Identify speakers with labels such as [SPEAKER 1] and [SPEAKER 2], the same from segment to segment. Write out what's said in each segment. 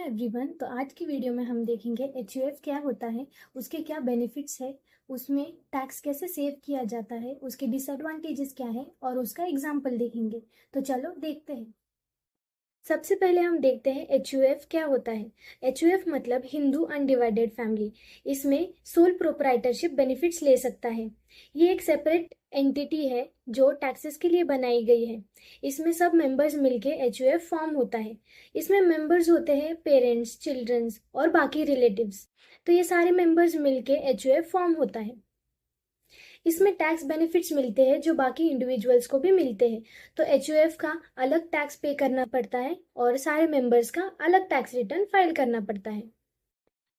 [SPEAKER 1] Hello everyone. तो आज की वीडियो में हम देखेंगे एचयूएफ क्या होता है, उसके क्या बेनिफिट्स है, उसमें टैक्स कैसे सेव किया जाता है, उसके डिसएडवांटेजेस क्या है और उसका एग्जाम्पल देखेंगे। तो चलो देखते हैं। सबसे पहले हम देखते हैं एचयूएफ क्या होता है। एचयूएफ मतलब हिंदू अनडिवाइडेड फैमिली। इसमें सोल प्रोप्राइटरशिप बेनिफिट्स ले सकता है। ये एक सेपरेट एंटिटी है जो टैक्सेस के लिए बनाई गई है। इसमें सब मेंबर्स मिलके एचयूएफ फॉर्म होता है। इसमें मेंबर्स होते हैं पेरेंट्स, चिल्ड्रंस और बाकी रिलेटिव्स। तो ये सारे मेंबर्स मिलके एचयूएफ फॉर्म होता है। इसमें टैक्स बेनिफिट्स मिलते हैं जो बाकी इंडिविजुअल्स को भी मिलते हैं। तो एचयूएफ का अलग टैक्स पे करना पड़ता है और सारे मेंबर्स का अलग टैक्स रिटर्न फाइल करना पड़ता है।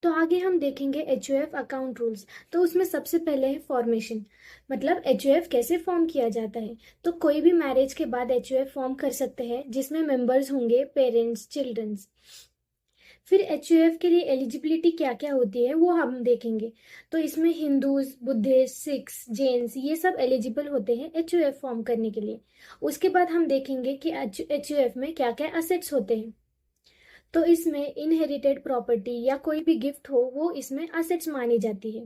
[SPEAKER 1] तो आगे हम देखेंगे एचयूएफ अकाउंट रूल्स। तो उसमें सबसे पहले है फॉर्मेशन, मतलब एचयूएफ कैसे फॉर्म किया जाता है। तो कोई भी मैरिज के बाद एचयूएफ फॉर्म कर सकते हैं जिसमें मेंबर्स होंगे पेरेंट्स, चिल्ड्रंस। फिर एचयूएफ के लिए एलिजिबिलिटी क्या क्या होती है वो हम देखेंगे। तो इसमें हिंदूज, बुद्धिस्ट, सिख्स, जैन्स ये सब एलिजिबल होते हैं एचयूएफ फॉर्म करने के लिए। उसके बाद हम देखेंगे कि एचयूएफ में क्या क्या असेट्स होते हैं। तो इसमें इनहेरिटेड प्रॉपर्टी या कोई भी गिफ्ट हो वो इसमें असेट्स मानी जाती है।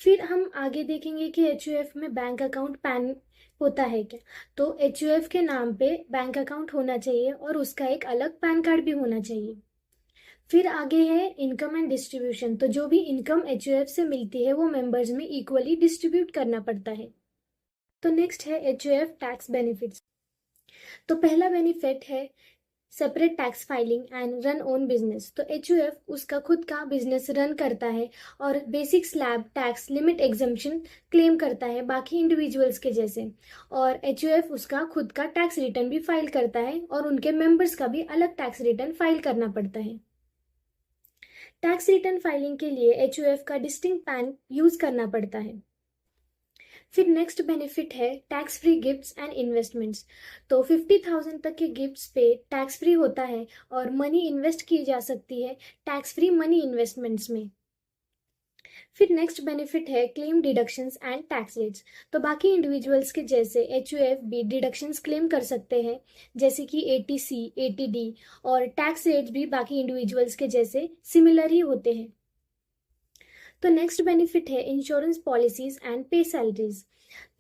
[SPEAKER 1] फिर हम आगे देखेंगे कि एचयूएफ में बैंक अकाउंट पैन होता है क्या। तो एचयूएफ के नाम पे बैंक अकाउंट होना चाहिए और उसका एक अलग पैन कार्ड भी होना चाहिए। फिर आगे है इनकम एंड डिस्ट्रीब्यूशन। तो जो भी इनकम एचयूएफ से मिलती है वो मेंबर्स में इक्वली डिस्ट्रीब्यूट करना पड़ता है। तो नेक्स्ट है एचयूएफ टैक्स बेनिफिट्स। तो पहला बेनिफिट है separate tax filing and run own business. तो एचयूएफ उसका खुद का बिजनेस रन करता है और basic slab tax limit exemption claim करता है बाकी इंडिविजुअल्स के जैसे। और एचयूएफ उसका खुद का टैक्स रिटर्न भी फाइल करता है और उनके मेंबर्स का भी अलग टैक्स रिटर्न फाइल करना पड़ता है। टैक्स रिटर्न फाइलिंग के लिए एचयूएफ का डिस्टिंक्ट पैन यूज करना पड़ता है। फिर नेक्स्ट बेनिफिट है tax free gifts and investments. तो 50,000 तक के गिफ्ट्स पे टैक्स फ्री होता है और मनी इन्वेस्ट की जा सकती है टैक्स फ्री मनी इन्वेस्टमेंट्स में। फिर नेक्स्ट बेनिफिट है claim deductions and tax rates. तो बाकी इंडिविजुअल्स के जैसे एचयूएफ भी डिडक्शंस क्लेम कर सकते हैं जैसे कि एटीसी, एटीडी। और टैक्स रेट्स भी बाकी इंडिविजुअल्स के जैसे सिमिलर ही होते हैं। तो नेक्स्ट बेनिफिट है इंश्योरेंस पॉलिसीज एंड पे सैलरीज।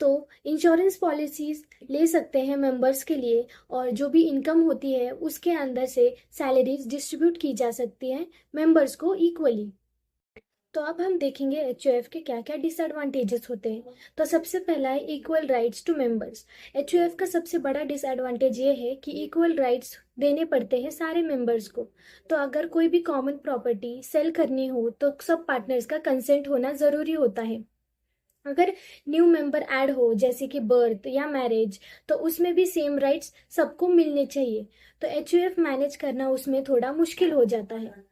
[SPEAKER 1] तो इंश्योरेंस पॉलिसीज ले सकते हैं मेंबर्स के लिए और जो भी इनकम होती है उसके अंदर से सैलरीज डिस्ट्रीब्यूट की जा सकती है मेंबर्स को इक्वली। तो अब हम देखेंगे एचयूएफ के क्या क्या डिसएडवांटेजेस होते हैं। तो सबसे पहला है equal rights to members. HUF का सबसे बड़ा डिसएडवांटेज ये है कि इक्वल राइट्स देने पड़ते हैं सारे मेंबर्स को। तो अगर कोई भी कॉमन प्रॉपर्टी सेल करनी हो तो सब पार्टनर्स का कंसेंट होना जरूरी होता है। अगर न्यू मेंबर ऐड हो जैसे कि बर्थ या मैरिज तो उसमें भी सेम राइट्स सबको मिलने चाहिए। तो एचयूएफ मैनेज करना उसमें थोड़ा मुश्किल हो जाता है।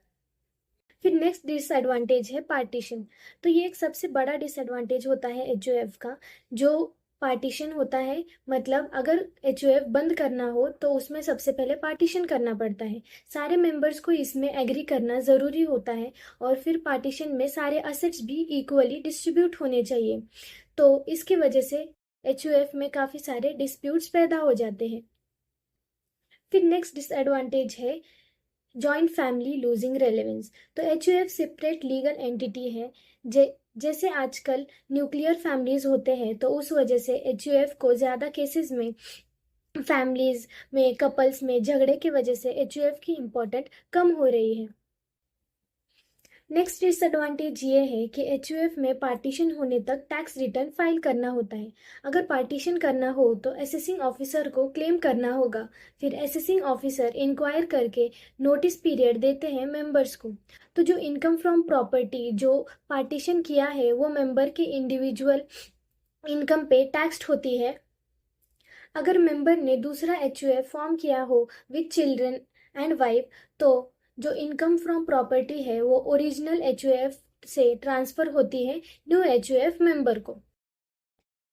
[SPEAKER 1] फिर नेक्स्ट डिसएडवांटेज है पार्टीशन। तो ये एक सबसे बड़ा डिसएडवांटेज होता है एचयूएफ का, जो पार्टीशन होता है। मतलब अगर एचयूएफ बंद करना हो तो उसमें सबसे पहले पार्टीशन करना पड़ता है। सारे मेंबर्स को इसमें एग्री करना ज़रूरी होता है और फिर पार्टीशन में सारे असेट्स भी इक्वली डिस्ट्रीब्यूट होने चाहिए। तो इसकी वजह से एचयूएफ में काफ़ी सारे डिस्प्यूट्स पैदा हो जाते हैं। फिर नेक्स्ट डिसएडवांटेज है जॉइंट फैमिली लूजिंग रेलेवेंस। तो एचयूएफ सेपरेट लीगल एंटिटी है। जैसे आजकल न्यूक्लियर फैमिलीज होते हैं तो उस वजह से एचयूएफ को ज़्यादा केसेस में फैमिलीज में कपल्स में झगड़े की वजह से एचयूएफ की इम्पोर्टेंट कम हो रही है। नेक्स्ट डिसएडवांटेज ये है कि एचयूएफ में पार्टीशन होने तक टैक्स रिटर्न फाइल करना होता है। अगर पार्टीशन करना हो तो असेसिंग ऑफिसर को क्लेम करना होगा। फिर असेसिंग ऑफिसर इंक्वायर करके नोटिस पीरियड देते हैं मेंबर्स को। तो जो इनकम फ्रॉम प्रॉपर्टी जो पार्टीशन किया है वो मेंबर के इंडिविजुअल इनकम पे टैक्स्ड होती है। अगर मेंबर ने दूसरा एचयूएफ फॉर्म किया हो विद चिल्ड्रन एंड वाइफ तो जो इनकम फ्रॉम प्रॉपर्टी है वो ओरिजिनल एचयूएफ से ट्रांसफर होती है न्यू एचयूएफ मेंबर को।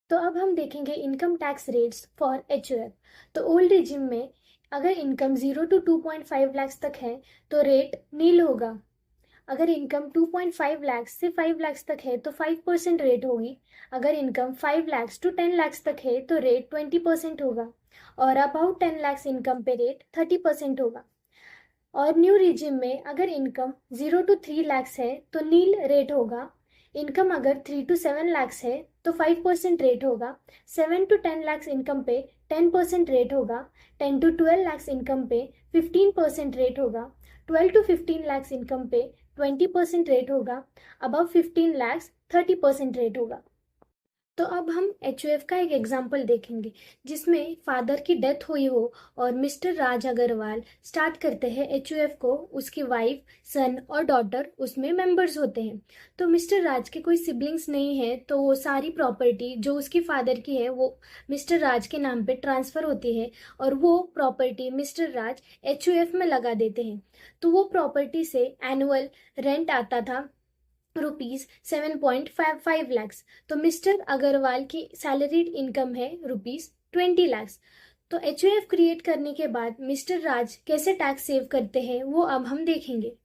[SPEAKER 1] तो अब हम देखेंगे income tax rates for HUF. तो ओल्ड रिजिम में अगर इनकम 0 to 2.5 लाख तक है तो रेट नील होगा। अगर इनकम 2.5 लाख से 5 लाख तक है तो 5% रेट होगी। अगर इनकम 5 लाख to 10 लाख तक है तो रेट 20% होगा और अबाउट 10 लाख इनकम पे रेट 30% होगा। और न्यू रिजिम में अगर इनकम 0 to 3 lakhs है तो नील रेट होगा। इनकम अगर 3 to 7 lakhs है तो 5% रेट होगा। 7 to 10 lakhs इनकम पे 10% रेट होगा। 10 to 12 lakhs इनकम पे 15% रेट होगा। 12 to 15 lakhs इनकम पे 20% रेट होगा। अबव 15 lakhs 30% रेट होगा। तो अब हम एचयूएफ का एक एग्जाम्पल देखेंगे जिसमें फादर की डेथ हुई हो और मिस्टर राज अग्रवाल स्टार्ट करते हैं एचयूएफ को। उसकी वाइफ, सन और डॉटर उसमें मेंबर्स होते हैं। तो मिस्टर राज के कोई सिबलिंग्स नहीं है तो वो सारी प्रॉपर्टी जो उसकी फादर की है वो मिस्टर राज के नाम पे ट्रांसफ़र होती है और वो प्रॉपर्टी मिस्टर राज एचयूएफ में लगा देते हैं। तो वो प्रॉपर्टी से एनुअल रेंट आता था ₹7.55 लाख। तो मिस्टर अग्रवाल की सैलरीड इनकम है ₹20 लाख। तो एचयूएफ क्रिएट करने के बाद मिस्टर राज कैसे टैक्स सेव करते हैं वो अब हम देखेंगे।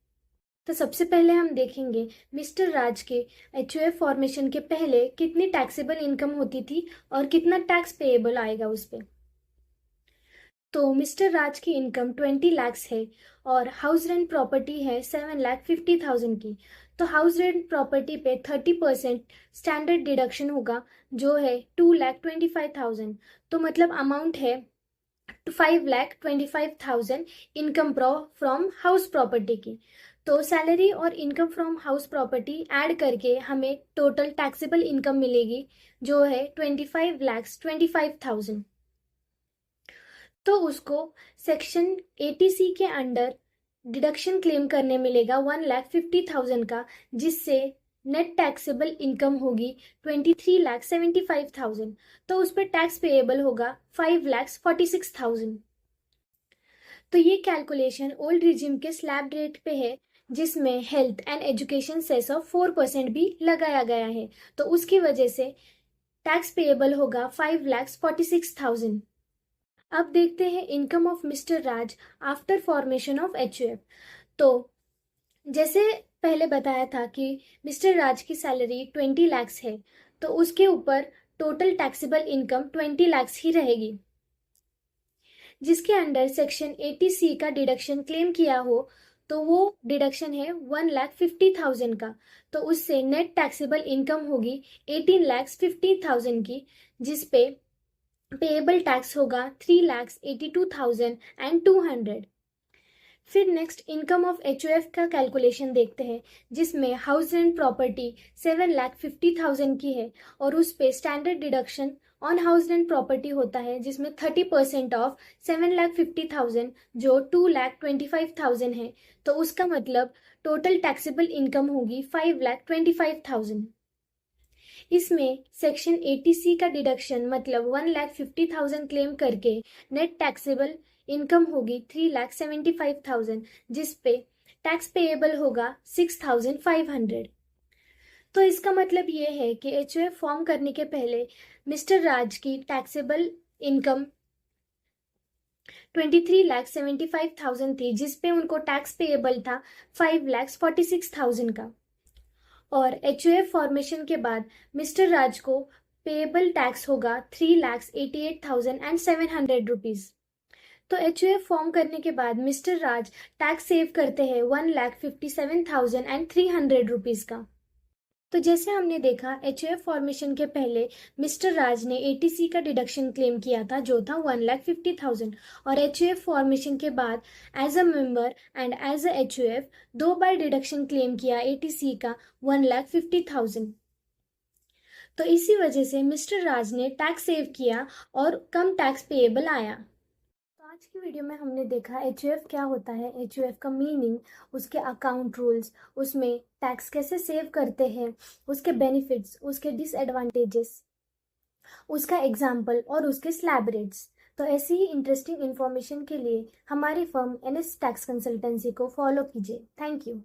[SPEAKER 1] तो सबसे पहले हम देखेंगे मिस्टर राज के एचयूएफ फॉर्मेशन के पहले कितनी टैक्सेबल इनकम होती थी और कितना टैक्स पेएबल आएगा उस पर। तो मिस्टर राज की इनकम 20 lakhs है और हाउस रेंट प्रॉपर्टी है 7,50,000 की। तो हाउस रेंट प्रॉपर्टी पे 30% स्टैंडर्ड डिडक्शन होगा जो है 2,25,000। तो मतलब अमाउंट है 5,25,000 इनकम फ्रॉम हाउस प्रॉपर्टी की। तो सैलरी और income from house property add करके हमें टोटल टैक्सेबल इनकम मिलेगी जो है 25,25,000। तो उसको सेक्शन 80C के अंडर डिडक्शन क्लेम करने मिलेगा 1,50,000 का, जिससे नेट टैक्सेबल इनकम होगी 23,75,000। तो उस पर टैक्स पेएबल होगा 5,46,000। तो ये कैलकुलेशन ओल्ड रिजिम के स्लैब रेट पे है जिसमें health and education cess of 4% भी लगाया गया है। तो उसकी वजह से टैक्स पेएबल होगा 5,46,000। अब देखते हैं income of mister Raj after formation of HUF. तो जैसे पहले बताया था कि मिस्टर राज की सैलरी 20 lakhs है तो उसके ऊपर टोटल टैक्सेबल इनकम 20 lakhs ही रहेगी, जिसके अंडर सेक्शन 80C का डिडक्शन क्लेम किया हो तो वो डिडक्शन है 1,50,000 का। तो उससे नेट टैक्सेबल इनकम होगी 18,50,000 की, जिसपे पेएबल टैक्स होगा 3,82,200। फिर नेक्स्ट इनकम ऑफ एचयूएफ का कैलकुलेशन देखते हैं जिसमें हाउस रेंट प्रॉपर्टी 7,50,000 की है और उस पे standard deduction on house rent property होता है जिसमें 30% ऑफ 7,50,000 जो 2,25,000 है। तो उसका मतलब टोटल टैक्सेबल इनकम होगी 5,25,000। इसमें सेक्शन 80C का डिडक्शन मतलब 1,50,000 क्लेम करके नेट टैक्सेबल इनकम होगी 3,75,000, जिस पे टैक्स पेएबल होगा 6,500। तो इसका मतलब ये है कि एचयूएफ फॉर्म करने के पहले मिस्टर राज की टैक्सेबल इनकम 23,75,000 थी, जिसपे उनको टैक्स पेएबल था 5,46,000 का। और एचयूएफ फॉर्मेशन के बाद मिस्टर राज को पेएबल टैक्स होगा 3,88,700 रुपीज। तो एचयूएफ फॉर्म करने के बाद मिस्टर राज टैक्स सेव करते हैं 1,57,300 रुपीज का। तो जैसे हमने देखा एचयूएफ फॉर्मेशन के पहले मिस्टर राज ने 80C का डिडक्शन क्लेम किया था जो था 1,50,000 और एचयूएफ फॉर्मेशन के बाद as a member and as a HUF 2 बार डिडक्शन क्लेम किया 80C का 1,50,000। तो इसी वजह से मिस्टर राज ने टैक्स सेव किया और कम टैक्स पेएबल आया। आज की वीडियो में हमने देखा एचयूएफ क्या होता है, एचयूएफ का मीनिंग, उसके अकाउंट रूल्स, उसमें टैक्स कैसे सेव करते हैं, उसके बेनिफिट्स, उसके डिसएडवांटेजेस, उसका एग्जाम्पल और उसके स्लैब रेट्स। तो ऐसी ही इंटरेस्टिंग इन्फॉर्मेशन के लिए हमारी फर्म NS टैक्स कंसल्टेंसी को फॉलो कीजिए। Thank you.